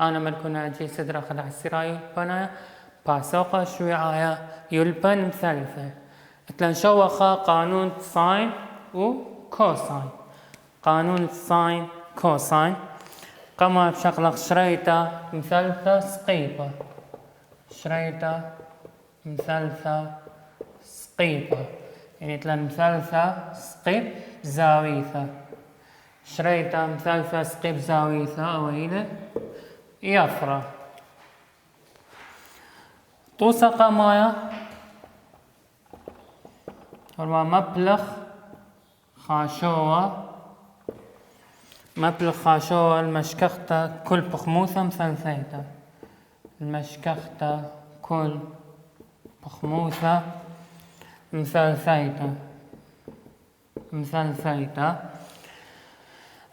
أنا ملكونا أجي صدر خدع السراي بنا باسوقة شويعايا يلبن مثلثة اتلان شوخا قانون ساين وكوساين. قانون ساين كوساين قام بشغلة شريطة مثلثة سقيبة. شريطة مثلثة سقيبة يعني تلان مثلثة سقيب زاويثة. شريطة مثلثة سقيب زاويثة أويلة يفرة توسقة مايا هو مبلغ خاشوة. مبلغ خاشوة المشكختة كل بخموثة مثلثيتا. المشكختة كل بخموثة مثلثيتا.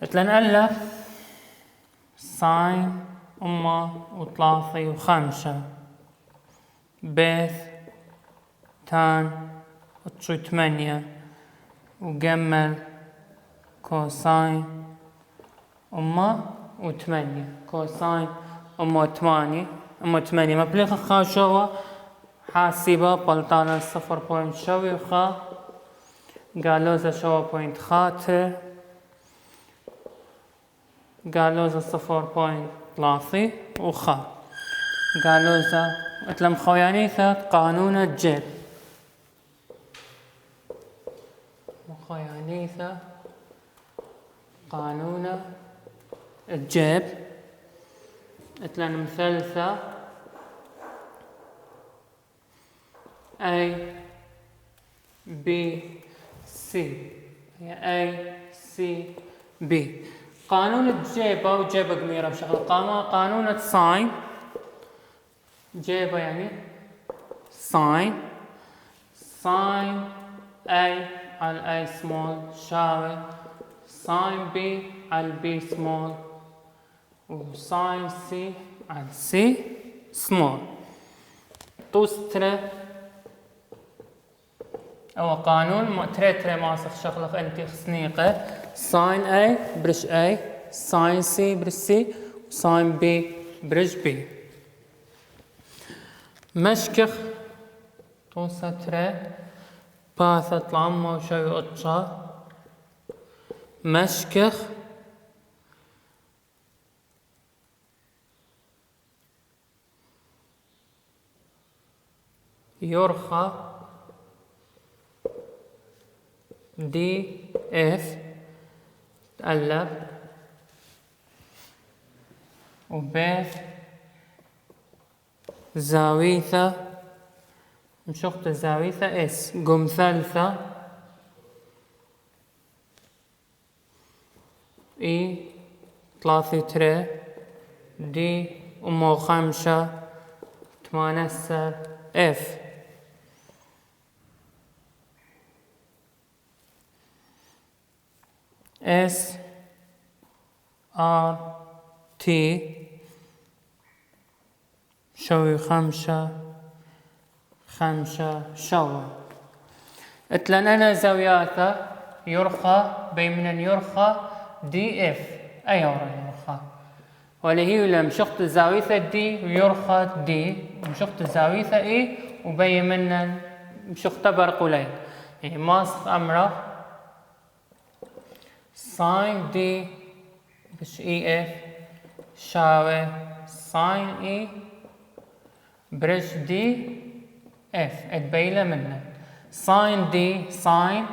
اتلنألف ساين وثلاثي وخمسة بيث تان وثمانية وجمل كوساين وثمانية. كوساين وثمانية مبلغ خاشوة حاسبة بلطانة 0.شوي خا قالوزة شوى بوينت خاطر قالوزة 0.3 وخا قالوزة اتلم خويانيثة قانون الجيب. خويانيثة قانون الجيب اتلن مثلثة A B C هي A C B. قانون الجيبة وجيبة قميرة بشغل قانون الساين. جيبة يعني ساين A على A small شاوي ساين B على B small وساين C على C small. توسترة أو قانون تري ماسخ شغلك أنت خسنيقة ساين A برش A ساين C برش C وساين B برش B. مشكخ توسترة باثة العمى وشوي أطشا مشكخ يرخى دي اف تقلب وبيث زاويثة مشقت زاويثة اس قمثلثة اي 3 دي خمسة 8 اف اس ار تي شوي خمسة شوي. اتلن انا زاوياته يرخى بيمن يرخى دي اف اي يرخى ولا هي ولا مشقت زاويته دي ويرخى دي مشقت زاويته اي وبيمن مشقت برقولين يعني ماسخ امره ساين دي بش اي اف شاوي ساين اي برش دي اف اتبيله منه ساين دي ساين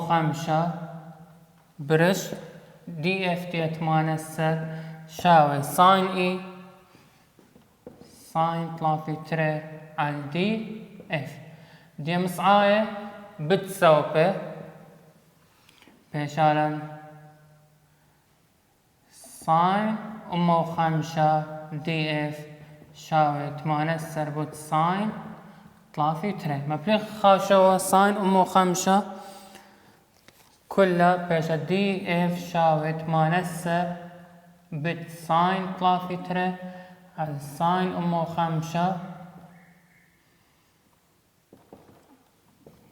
خمسة برش دي اف دي 8 شاوي ساين اي ساين 3 على دي اف دي مصعاية بتسوبه بشالا ساين خمسة دي اف شاوي 8 بوت ساين 3 مبلغ خاشوة ساين خمسة كلها بيشا دي اف شاوي 8 بت ساين 3 على ساين خمسة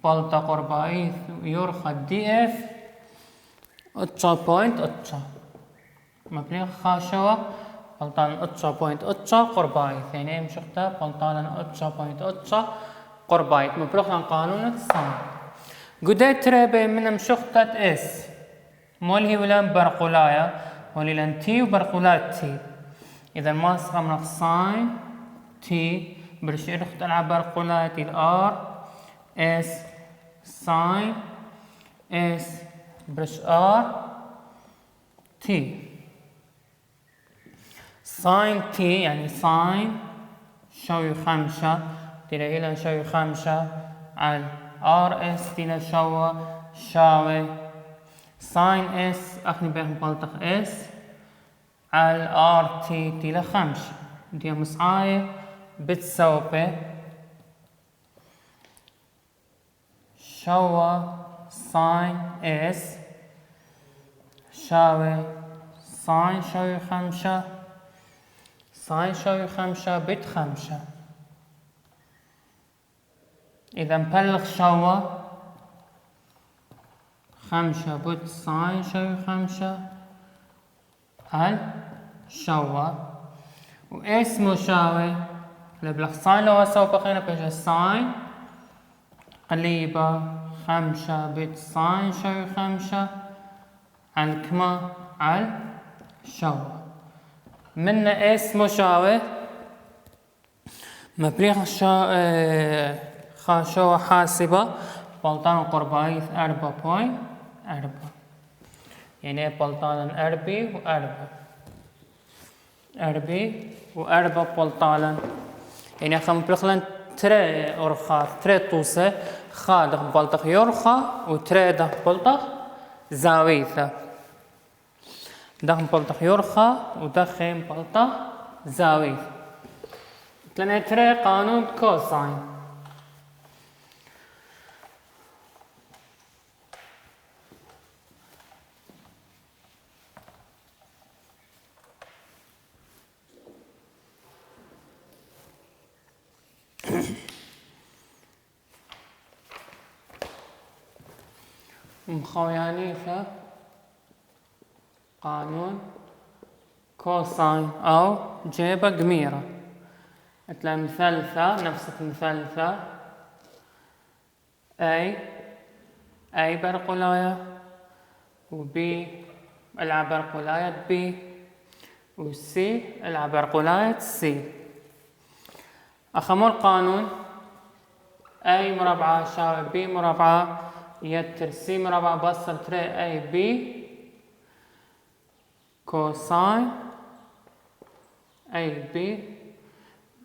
بلطة قربائي يرخى دي اف اتشا بوينت اتشا مبلغ خاشوا بلطان اتشا بوينت اتشا قربايت يعني مشختا بلطان اتشا بوينت اتشا قربايت مبلغ قانون الصان قديت تربي من مشخطة اس مول هي ولان برقولايا مولي لان تي وبرقولات تي اذا ما سخمنا ساين تي برشي رخت العب برقولات الار اس ساين اس برش ار تي ساين تي يعني ساين شوي 5 تلا إلى شوي 5 على ار اس تلا شاوي ساين اس اخني بهم بلطخ اس على ار تي تلا 5 دي مصعاية بتساوي ساين اس شاوي ساين شوي 5 ساين شوي 5 بت 5 إذا مبلغ 5 بت ساين شوي 5 هل وإس مساوي لبلغ ساين لو أسوي بخينا بيجي ساين قليبة 5 بت ساين شوي 5 على كما على من اس مساوي مبلغ خاشوا حاسبة بلطان قربايث 4.4 يعني بلطان 4 بلطان يعني خم بلخلن تري أرخاث تري توسة خادق بلطخ يرخا وتري ده بلطخ زاويثة دخم بلطخ يرخا ودخم بلطخ زاويث لأن تري قانون كوساين مخويانيثة قانون كوساين أو جيبة قميرة مثل مثلثة نفس المثلثة أي برقلاية وبي العب برقلاية بي وسي العب برقلاية سي أخمر قانون أي مربعة شاوي بي مربعة يتر سي مربع بصر تري اي بي كوساين اي بي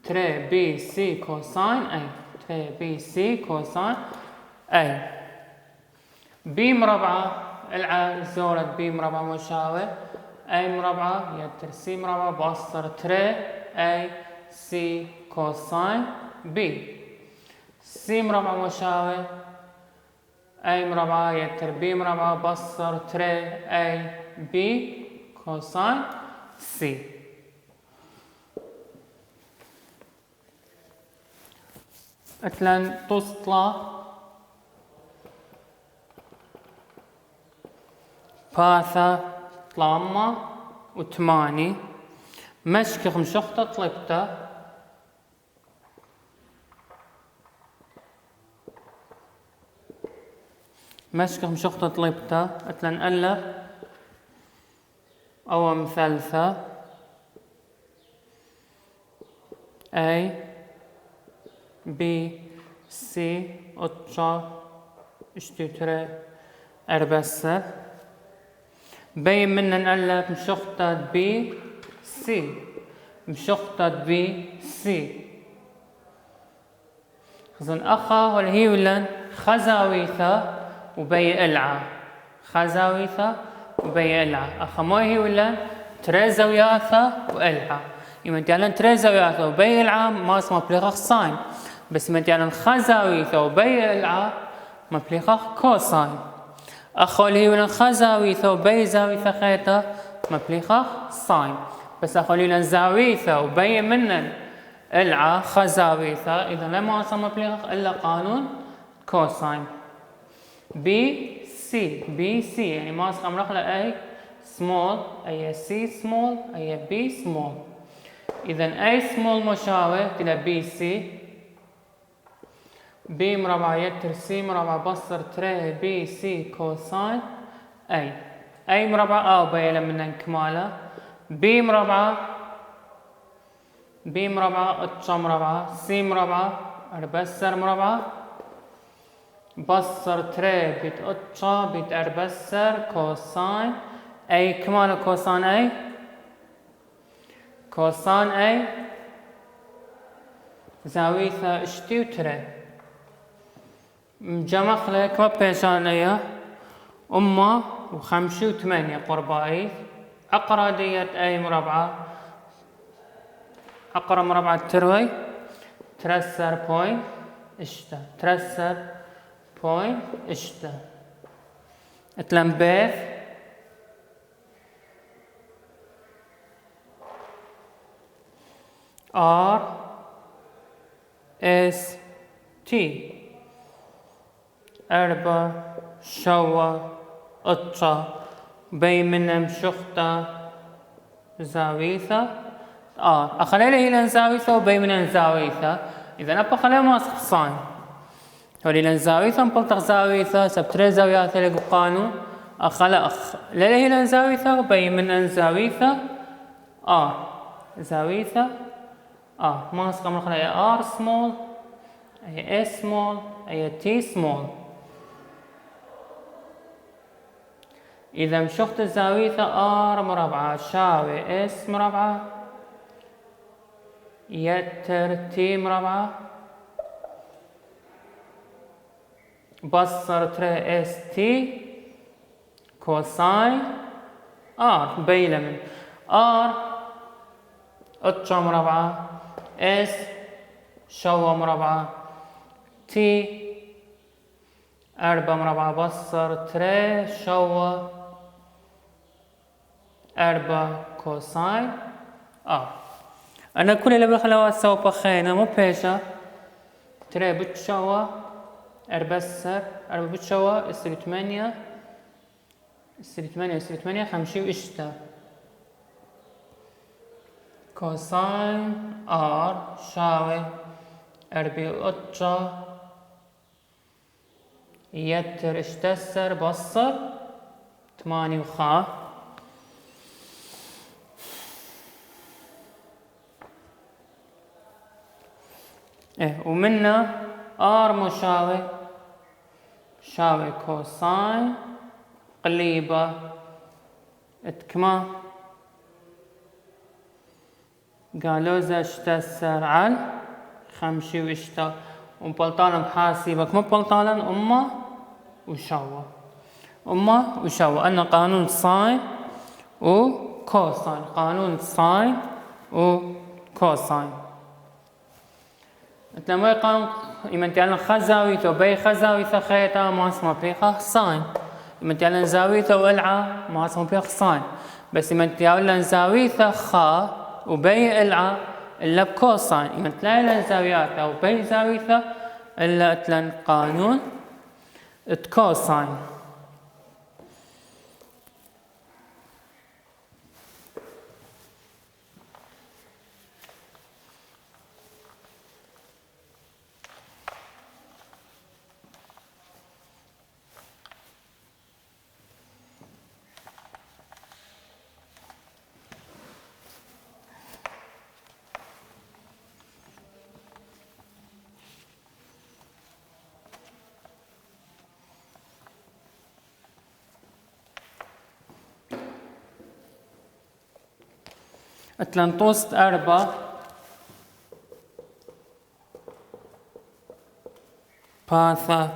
تري بي سي كوساين اي تري بي سي كوساين اي بي مربعة العب زورة بي مربع مساوي اي مربعة يتر سي مربع بصر تري اي سي كوساين بي سي مربع مساوي اي مربعة يتر بي مربعة بصر تري اي بي كوساين سي مثلا تسطلع باثة طلامة وثماني مشكخ مشخطة طلبته مشكخ مشخطة طلبته اتلن ألف أو مثلثة A B C اتشا اشتتري أربسة بين من نألف مشخطة B C مشخطة B C خزن أخا والهي ولن خزاويثة وبي إلعا خزاويثة وبي إلعا أخا ما هي ولا تري زاوياثة وإلعا يمن تعلن تري زاوياثة وبي إلعا ما اسمه بلغة ساين بس من تعلن خزاويثة وبي إلعا ما بلغة كوساين أخا اللي هي ولا خزاويثة وبي زاويثة خيطة ما بلغة ساين بس أخا اللي ولا زاويثة وبي منن إلعا خزاويثة إذا لما اسمه بلغة إلا قانون كوساين بي سي يعني ماسك أمرخ لأي سمول أي سي سمول أي بي سمول. إذا أي سمول مشابه إلى بي سي، بي مربع يتر سي مربع بصر تري بي سي كوساين أي مربع أو بي لما نكماله بي مربع اتش مربع سي مربع أربسر مربع بصر تري بيت اتشا بيت أربسر كوساين أي كماله كوساين أي زاوية اشتي وتري مجمخ لك ما بيشان اياه أمه وخمسة وثمانية قربائي أقرأ ديت أي مربعة أقرأ مربعة تروي ترسر بوينت اشتا ترسر بوينت اشتا اتلمبيث R S T أربع شوا اتشا بي منهم شخطة زاويثة أخلي لي لن زاويثة وبي منهم زاويثة. إذا أبقى خلي ما صحصان ولي لن زاويثة مبلتق زاويثة سبتري زاويات اللي قانون أخلي لي لن زاويثة وبي منهم زاويثة زاويثة ما أسقى من خلي R small أي S small أي T small. إذا مشخت الزاوية R مربعة شاوي S مربعة يتر T مربعة بصر تري S T كوساين R بيلة من R اتشا مربعة S شوا مربعة T أربعة مربعة بصر تري شوا أربعة كوساين أنا كل اللي بخلوها سوا بخينا مو بيشا تري بتشوا أربسر أربعة بتشوا يصير ثمانية خمسة وإشتا كوساين R شاوي أربعة أتشا يتر اشتسر بصر ثمانية وخا ومنا R مشاوي شاوي كوساين قليبة اتكما قالوزة اشتسر على خمسة واشتا ومبلطانا محاسبك مو بلطانا أمه وشوا أنا قانون ساين وكوساين قانون ساين وكوساين لما يقام يمنتعلن خزاويته بي خزاويته خيطة ما اسمه بيخه ساين يمنتعلن زاويته والعا ما اسمه بيخ ساين بس يمنتعلن زاويته خا وبي العا إلا بكوساين يمنتعلن زاوياته وبي زاويته إلا اتلن قانون كوساين. اتلانتوست أربعة باثا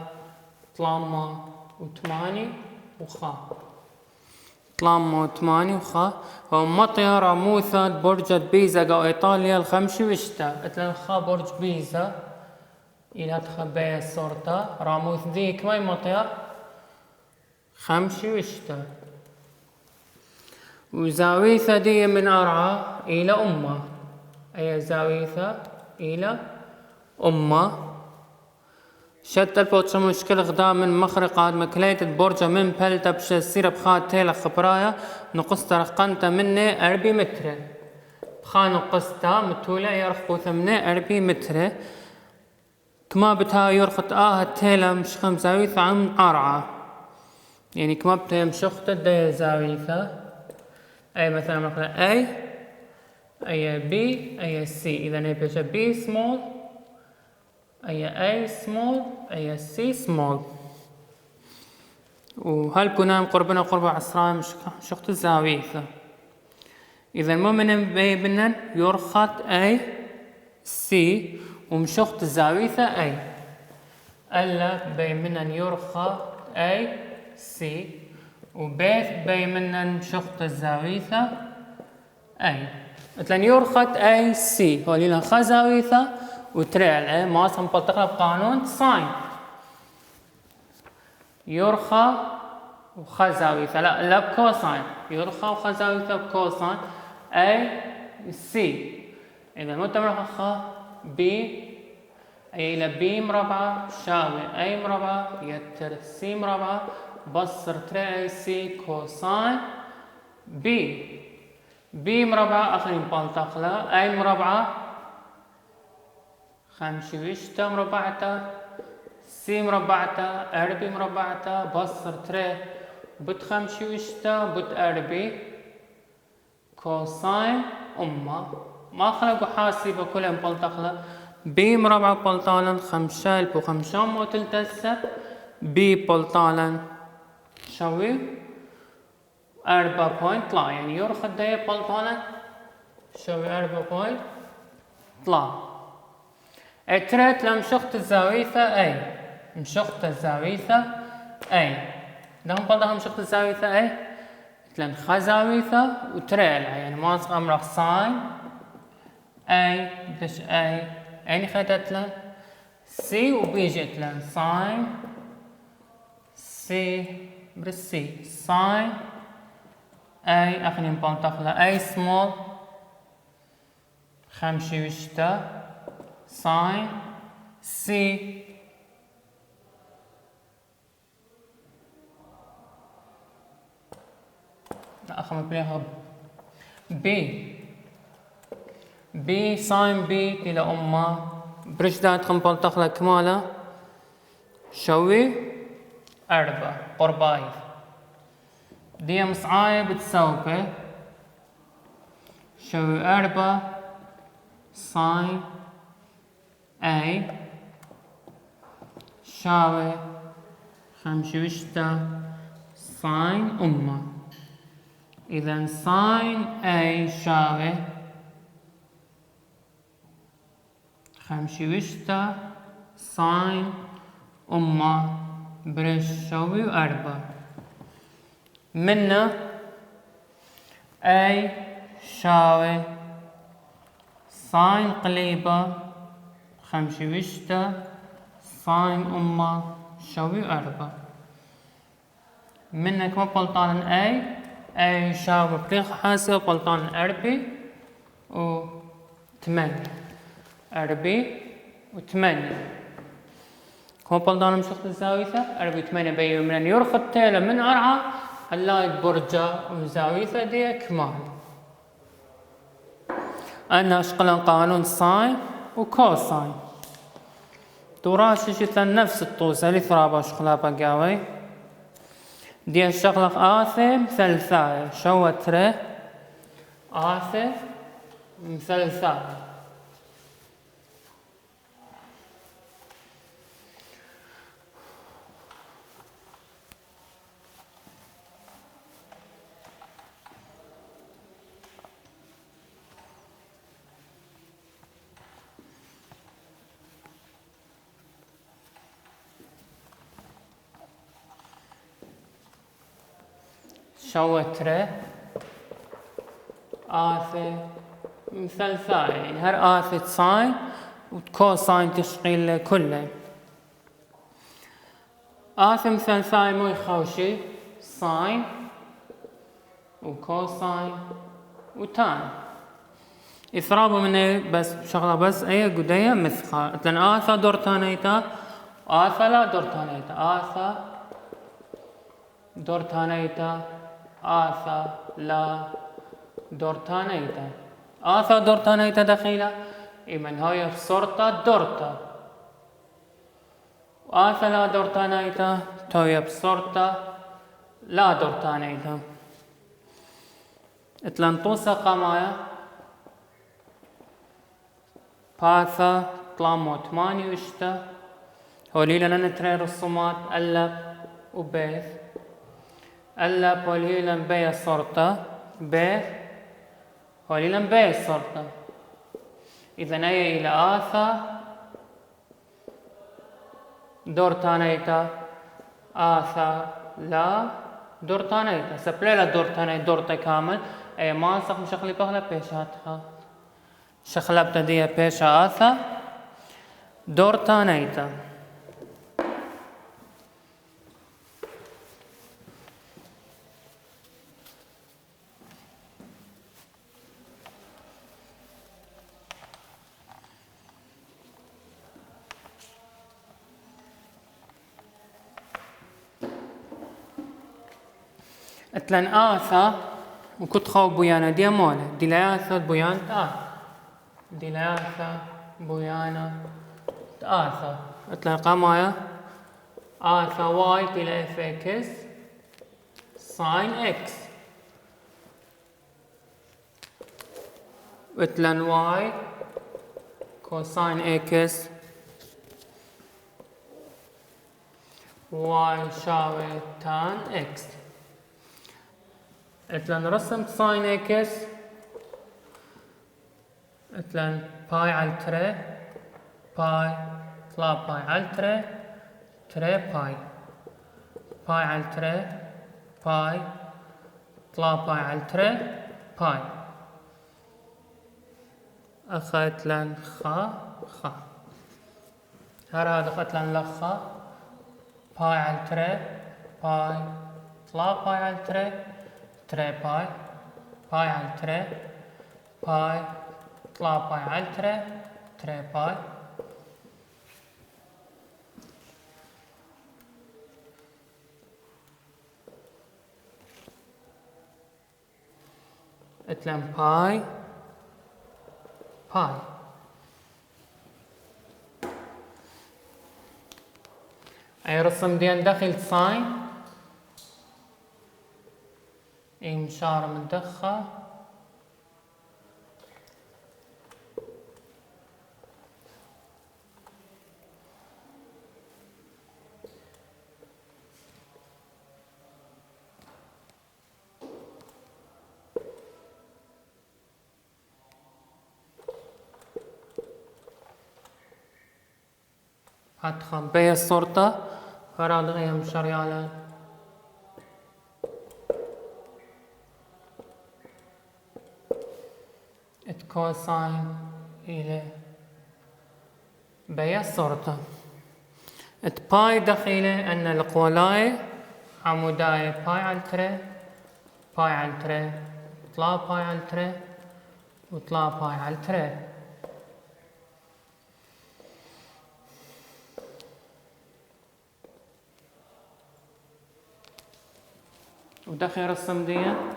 طلامة وثمانية وخا طلامة وثمانية وخا ومطيا راموثا برج بيزا جو إيطاليا الخمسة وشتا اتلان خا برج بيزا إلى تخبي الصورتا راموث ذيك ما مطيا خمسة وشتا وزاويثة دي من أرعى إلى أمة أي زاويثة إلى أمة شت البوتش مشكلة غدا من مخرقة مكليت برجة من بلتا بش سيرة بخات تيلا خبرايا نقصت رقنتا مني 4 متر بخا نقصتا متولة يرخبو 4 متر كما بتها يرخط تيلا مش 5 زاوية عم قرعة يعني كما بتها مشخت دي زاوية أي مثلا أي B أي C إذا نبيش B small أي A small أي C small وهالبنام قربنا قرب عصران مش شخط الزاوية إذا مؤمن بيبنن يرخط A C ومشخط الزاوية A ألا بيمنن يرخط A C وبيث بيمنن شخط الزاوية A مثلا يرخط A C هو لنا خزاوية وتريع ما أصلا بلتقنا بقانون ساين يرخى وخزاوية لا بكوساين يرخى وخزاوية بكوساين A C إذا متمرخة B أي إلى B مربعة شاوي A مربعة يتر C مربعة بصر تري C كوساين B مربعة آخرين بلتقلا A مربعة 5 مربعتا C مربعتا 4 مربعتا بصر تري بت 5 بت 4 كوساين ما خلقوا حاسبة كلهم بلتقلا B مربعة بلطالا 5 و5 موتلتسة B بلطالا شوي 4 بوينت لا يعني يرخد داية بلطالا شوي 4 بوينت لا اتريت لمشخت الزاوية A مشخت الزاوية A دهم بلدهم مشخت الزاوية A تلن خزاوية وتريل يعني ماسك أمرك ساين A بدش A يعني خيتت لن C وبيجت لن ساين C برسي ساين A أخنين بلتقلا A small 5 ساين C لا أخمر بليها B ساين B إلى أمه برجدات خم بلتقلا كمالا شوي 4 قرباي دي مصعاية بتساوي شوي 4 ساين A شاوي 5 ساين أمه إذا ساين A شاوي 5 ساين أمه برش شاوي 4 منا A شاوي ساين قليبة 5 ساين أمه شاوي 4 منك ما بلطان A شاوي بطريقة حاسبة بلطان 4 و8 4 و8 كما بلطان مشخص الزاوية 4 و8 بي من يرخط تيلا من أرعى هلاي برجة وزاوية دي كمال أنا أشغل قانون ساين وكوساين تراش جدا نفس الطوسة اللي ثرابة شغلها بقاوي دي الشغلة آثم ثلثاية شو تري آثم ثلثاية شوتره آثي مثلثاي يعني هر آثي ساين وكوساين تشغيل كله آثي مثلثاي مو يخوشي ساين وكوساين وتان إثرابه منه بس شغلة بس أي قدية مثخة لأن آثا دور تانيتا آثا لا دورتانيتا آثا دورتانيتا آثا لا دورتانيتا آثا دورتانيتا دخيلة إمن هاي بصورتا دورتا آثا لا دورتانيتا توي بصورتا لا دورتانيتا اتلانطوسا قمايا باثا طلامو 8 وشتا هولي لنا نتري رسومات ألب وبيث ألب هولي لن بي صورتا بيث هولي لن بي صورتا إذن أي إلى آثا دورتانيتا آثا لا دورتانيتا سبليلا دورتانيتا دورتا كامل أي ما نصف مشغلي بغلا بيشاتها شغلة بتدية بيش آثا دورتانيتا اتلن آثا وكنت خاو بويانا دي مولة ديلاثا بويان ديلاثا بويانا آثا اتلن قامايا آثا واي تلا اف اكس ساين اكس اتلن واي كوساين اكس واي يساوي تان اكس اتلن رسمت ساين اكس اتلن باي على تري باي طلع باي على تري تري باي باي على تري باي طلع باي على تري باي اخذت لن خا هذا اخذت لن لخا باي على تري باي طلع باي على تري تري باي باي على تري باي طلع باي على تري تري باي اتلم باي باي اي رسم ديان داخل ساين اي مشارة مدخة هتخم بي الصورة فراد غيم شريالة كوساين إلى بي الصورة باي دخيلة أن القولاي عموداي باي على تري باي على تري طلع باي على تري وطلع باي على تري ودخل الصمدية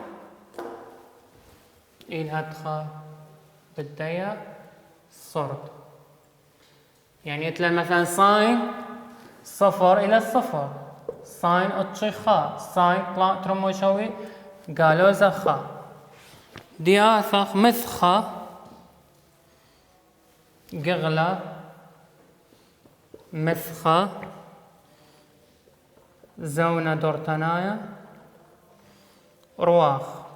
إلها تخا بالدية صرت يعني تلاقي مثلا ساين صفر إلى الصفر ساين أتشي خا ساين طلع ترمو يشوي قالوا زخا دياثخ مثخا قغلة مثخا زونة دورتنايا رواخ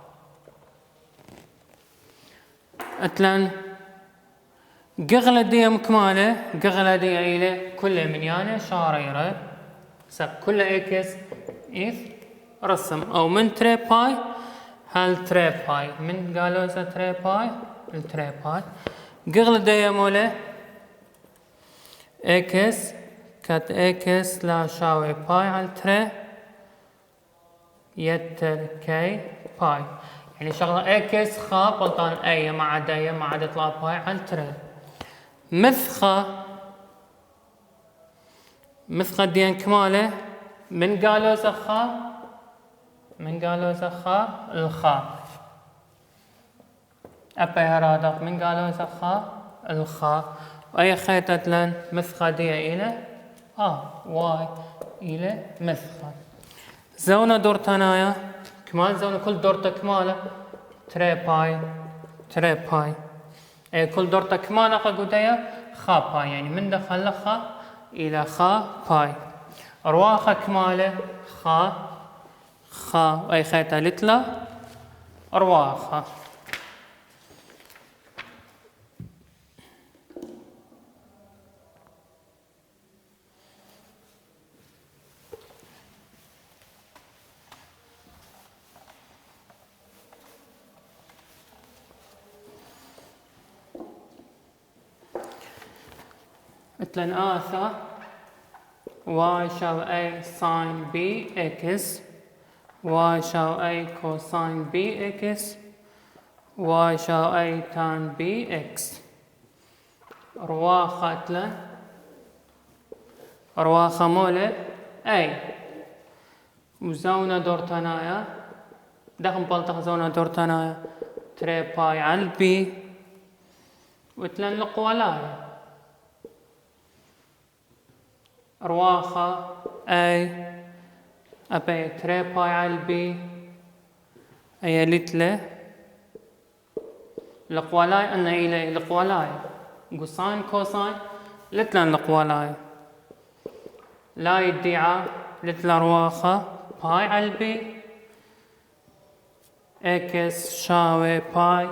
اتلان قغلة دي مكمالة قغلة دي عيلة كلها منيانة شاريرة سب كلها اكس اف رسم او من تري باي هال تري باي من قالوا سا تري باي التري باي قغلة دي مولة اكس كات اكس لا شاوي باي على تري يتر كي باي يعني شغلة اكس خا بلطان اي ما عدا يطلع باي على تري مثخة مثل قدين كماله من قالوا زخا الخا أبي هرادق من قالوا زخا الخا وأي خيطة لن مثل قدية إلى واي إلى مثل زونة دورتنايا كمال زونة كل دورتا كمالة تري باي أي كل دورتا كمالة قدية خا باي يعني من دخل خا إلى خا باي رواخة كمالة خا وأي خيطة لتلا رواخة مثلا آثا y شاو a ساين b x y شاو a كوساين b x y شاو a تان b x رواخة مولة a وزونة دورتنايا دخم بلطخ زونة دورتنايا تري باي على b وتلن لقولايا رواخة أي أبي تري باي على البي أي لتلة لقوالاي أنا إلي لقوالاي قصاين كوساين لتلة لقوالاي لا يدعى لتلة رواخة باي على البي إكس شاوي باي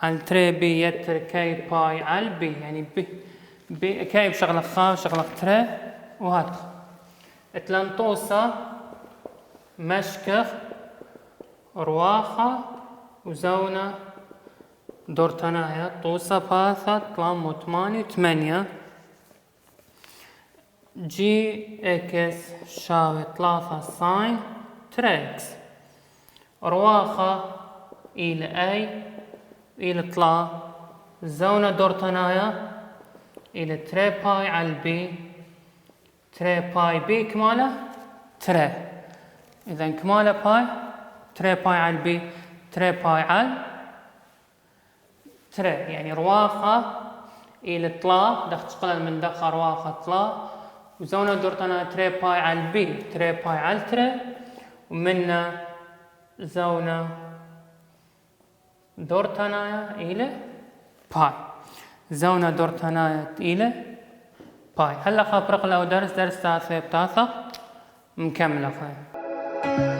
على تري بي يتر كي باي على البي يعني بي كي بشغلة خا وشغلة تري وهات اتلانطوسة مشكخ رواخة وزونة دورتنايا طوسة باثة طلام وثمانية 8 جي اكس شاوي 3 ساين تريكس رواخة إلى اي إلى طلا زونة دورتنايا إلى تري باي على البي تري باي بي كمالة تري إذا كمالة باي تري باي على البي تري باي على تري يعني رواخة إلى طلا دخل قلل من دخل رواخة طلا وزونة دورتنا تري باي على البي تري باي على تري ومنا زونة دورتنا إلى باي زونة دورتنايا إلى باي هلا خابرق لو درس تاثة بتاثة مكملة خير